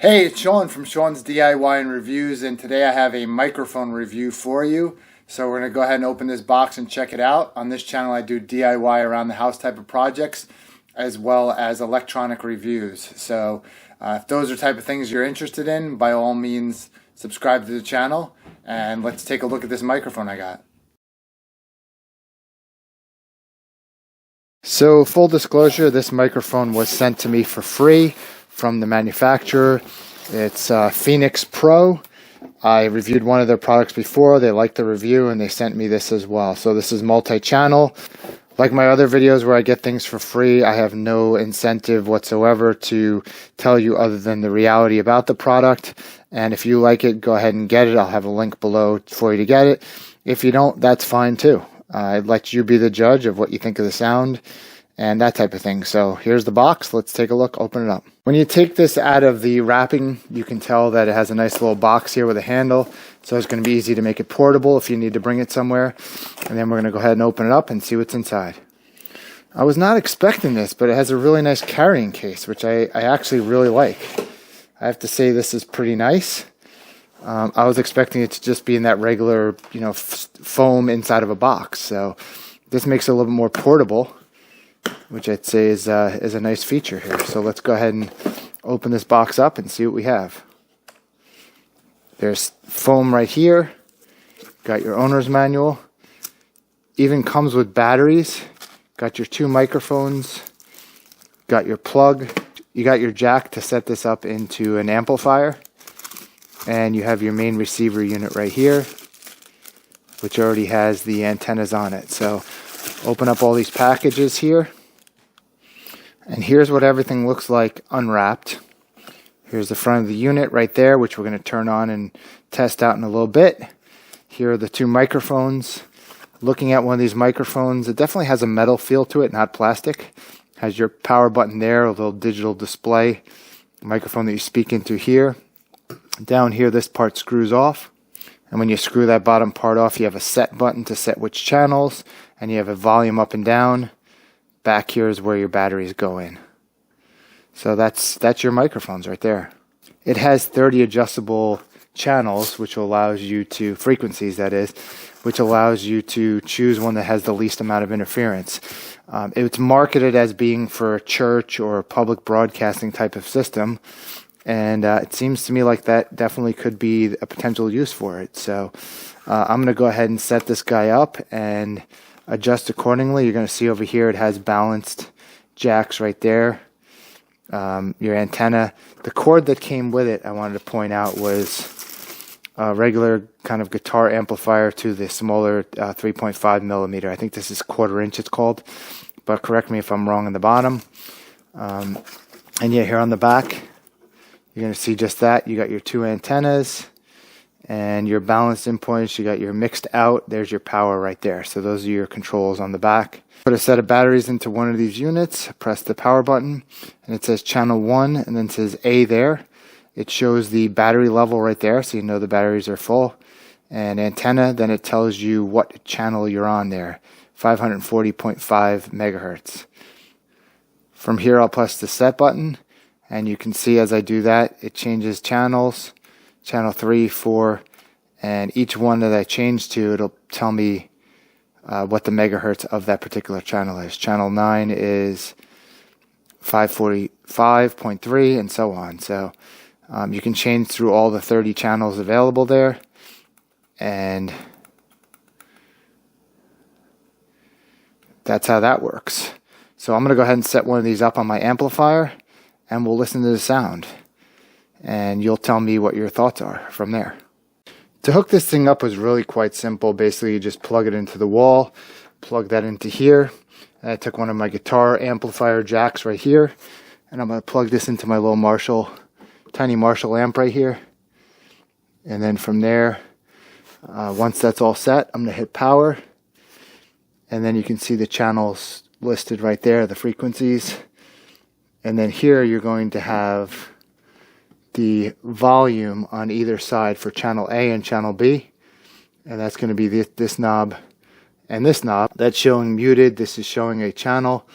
Hey, it's Sean from Sean's DIY and Reviews, and today I have a microphone review for you. So we're going to go ahead and open this box and check it out. On this channel I do DIY around the house type of projects as well as electronic reviews. So if those are type of things you're interested in, by all means subscribe to the channel and let's take a look at this microphone I got. So full disclosure, this microphone was sent to me for free from the manufacturer. It's Phenyx Pro. I reviewed one of their products before. They liked the review and they sent me this as well. So this is multi-channel. Like my other videos where I get things for free, I have no incentive whatsoever to tell you other than the reality about the product. And if you like it, go ahead and get it. I'll have a link below for you to get it. If you don't, that's fine too. I'd let you be the judge of what you think of the sound and that type of thing. So here's the box. Let's take a look, open it up. When you take this out of the wrapping, you can tell that it has a nice little box here with a handle. So it's going to be easy to make it portable if you need to bring it somewhere. And then we're going to go ahead and open it up and see what's inside. I was not expecting this, but it has a really nice carrying case, which I actually really like. I have to say this is pretty nice. I was expecting it to just be in that regular, foam inside of a box. So this makes it a little bit more portable, which I'd say is a nice feature here. So let's go ahead and open this box up and see what we have. There's foam right here. Got your owner's manual. Even comes with batteries. Got your two microphones. Got your plug. You got your jack to set this up into an amplifier. And you have your main receiver unit right here, which already has the antennas on it. So open up all these packages here. And here's what everything looks like unwrapped. Here's the front of the unit right there, which we're going to turn on and test out in a little bit. Here are the two microphones. Looking at one of these microphones, it definitely has a metal feel to it, not plastic. Has your power button there, a little digital display. Microphone that you speak into here. Down here, this part screws off. And when you screw that bottom part off, you have a set button to set which channels. And you have a volume up and down. Back here is where your batteries go in. So that's your microphones right there. It has 30 adjustable channels, which allows you to, frequencies that is, which allows you to choose one that has the least amount of interference. It's marketed as being for a church or a public broadcasting type of system. And it seems to me like that definitely could be a potential use for it. So I'm going to go ahead and set this guy up and adjust accordingly. You're going to see over here it has balanced jacks right there. Your antenna. The cord that came with it, I wanted to point out, was a regular kind of guitar amplifier to the smaller 3.5 millimeter. I think this is 1/4 inch it's called. But correct me if I'm wrong on the bottom. And yeah, here on the back, you're going to see just that. You got your two antennas and your balanced in points. You got your mixed out. There's your power right there. So those are your controls on the back. Put a set of batteries into one of these units. Press the power button and it says channel 1 and then it says A there. It shows the battery level right there so you know the batteries are full. And antenna, then it tells you what channel you're on there. 540.5 megahertz. From here I'll press the set button. And you can see as I do that, it changes channels, channel 3, 4, and each one that I change to, it'll tell me what the megahertz of that particular channel is. Channel 9 is 545.3 and so on. So you can change through all the 30 channels available there. And that's how that works. So I'm going to go ahead and set one of these up on my amplifier. And we'll listen to the sound. And you'll tell me what your thoughts are from there. To hook this thing up was really quite simple. Basically, you just plug it into the wall. Plug that into here. And I took one of my guitar amplifier jacks right here. And I'm going to plug this into my little tiny Marshall amp right here. And then from there, once that's all set, I'm going to hit power. And then you can see the channels listed right there, the frequencies. And then here you're going to have the volume on either side for channel A and channel B. And that's going to be this knob and this knob. That's showing muted. This is showing a channel.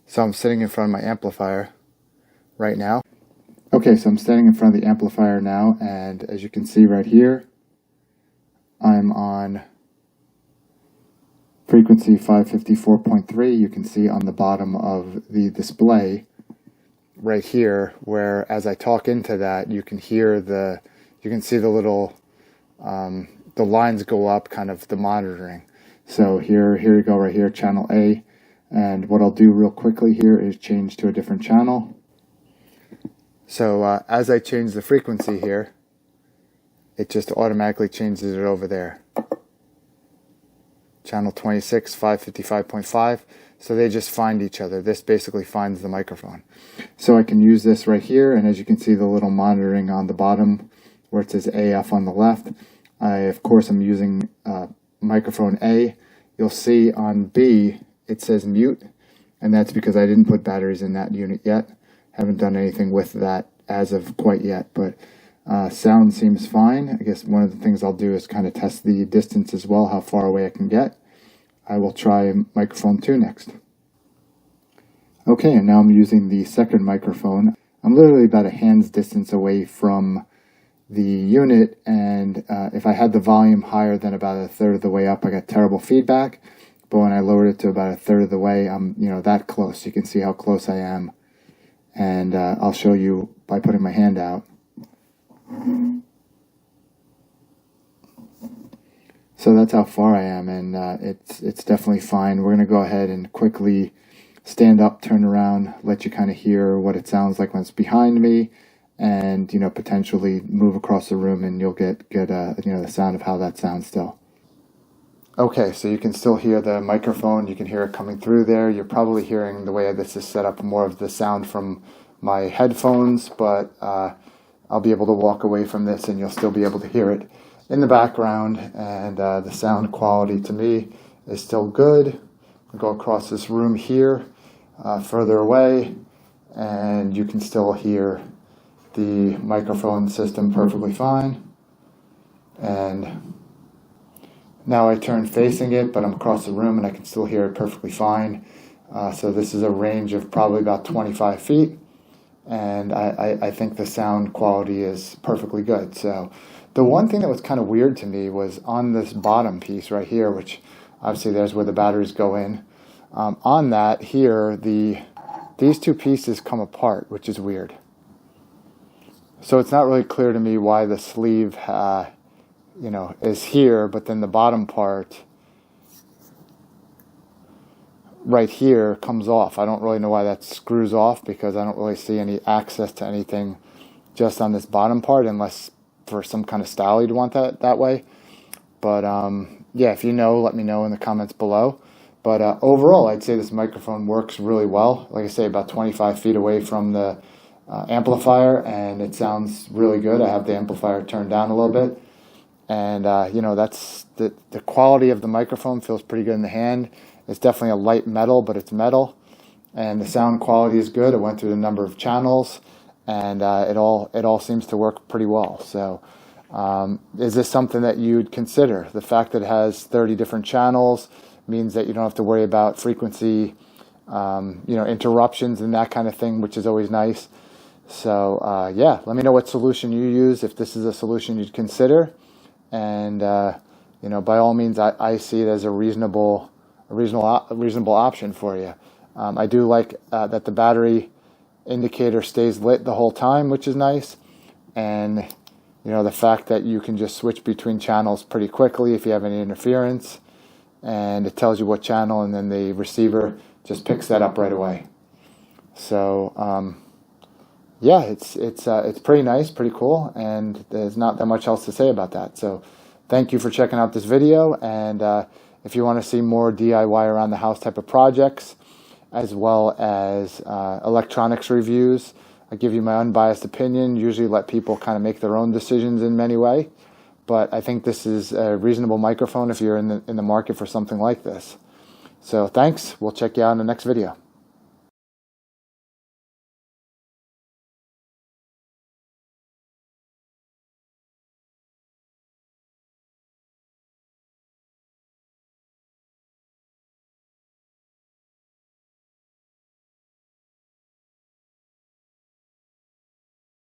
So I'm sitting in front of my amplifier. right now. Okay, so I'm standing in front of the amplifier now, and as you can see right here, I'm on frequency 554.3. You can see on the bottom of the display right here, where as I talk into that, you can hear you can see the little, the lines go up, kind of the monitoring. So here you go right here, channel A. And what I'll do real quickly here is change to a different channel. So as I change the frequency here, it just automatically changes it over there. Channel 26, 555.5. So they just find each other. This basically finds the microphone. So I can use this right here, and as you can see the little monitoring on the bottom where it says AF on the left. Of course I'm using microphone A. You'll see on B it says mute, and that's because I didn't put batteries in that unit yet. Haven't done anything with that as of quite yet, but sound seems fine. I guess one of the things I'll do is kind of test the distance as well, how far away I can get. I will try microphone 2 next. Okay, and now I'm using the second microphone. I'm literally about a hand's distance away from the unit, and if I had the volume higher than about a third of the way up, I got terrible feedback. But when I lowered it to about a third of the way, I'm that close. You can see how close I am, and I'll show you by putting my hand out. So that's how far I am, and it's definitely fine. We're going to go ahead and quickly stand up, turn around, let you kind of hear what it sounds like when it's behind me, and potentially move across the room, and you'll get the sound of how that sounds still. Okay, so you can still hear the microphone. You can hear it coming through there. You're probably hearing, the way this is set up, more of the sound from my headphones, but I'll be able to walk away from this and you'll still be able to hear it in the background, and the sound quality to me is still good. I'll go across this room here, further away, and you can still hear the microphone system perfectly fine. And now I turn facing it, but I'm across the room and I can still hear it perfectly fine. So this is a range of probably about 25 feet. And I think the sound quality is perfectly good. So the one thing that was kind of weird to me was on this bottom piece right here, which obviously there's where the batteries go in. On that here, these two pieces come apart, which is weird. So it's not really clear to me why the sleeve is here, but then the bottom part right here comes off. I don't really know why that screws off, because I don't really see any access to anything just on this bottom part, unless for some kind of style you'd want that way. But yeah, if you know, let me know in the comments below. But overall, I'd say this microphone works really well. Like I say, about 25 feet away from the amplifier, and it sounds really good. I have the amplifier turned down a little bit. And, that's the quality of the microphone feels pretty good in the hand. It's definitely a light metal, but it's metal. And the sound quality is good. I went through a number of channels, and it all seems to work pretty well. So is this something that you'd consider? The fact that it has 30 different channels means that you don't have to worry about frequency, interruptions and that kind of thing, which is always nice. So yeah, let me know what solution you use, if this is a solution you'd consider. And by all means, I see it as a reasonable option for you. I do like that the battery indicator stays lit the whole time, which is nice. And the fact that you can just switch between channels pretty quickly if you have any interference, and it tells you what channel, and then the receiver just picks that up right away. So yeah, it's pretty nice, pretty cool, and there's not that much else to say about that. So thank you for checking out this video, and if you want to see more DIY around the house type of projects, as well as electronics reviews, I give you my unbiased opinion. Usually let people kind of make their own decisions in many ways, but I think this is a reasonable microphone if you're in the market for something like this. So thanks. We'll check you out in the next video.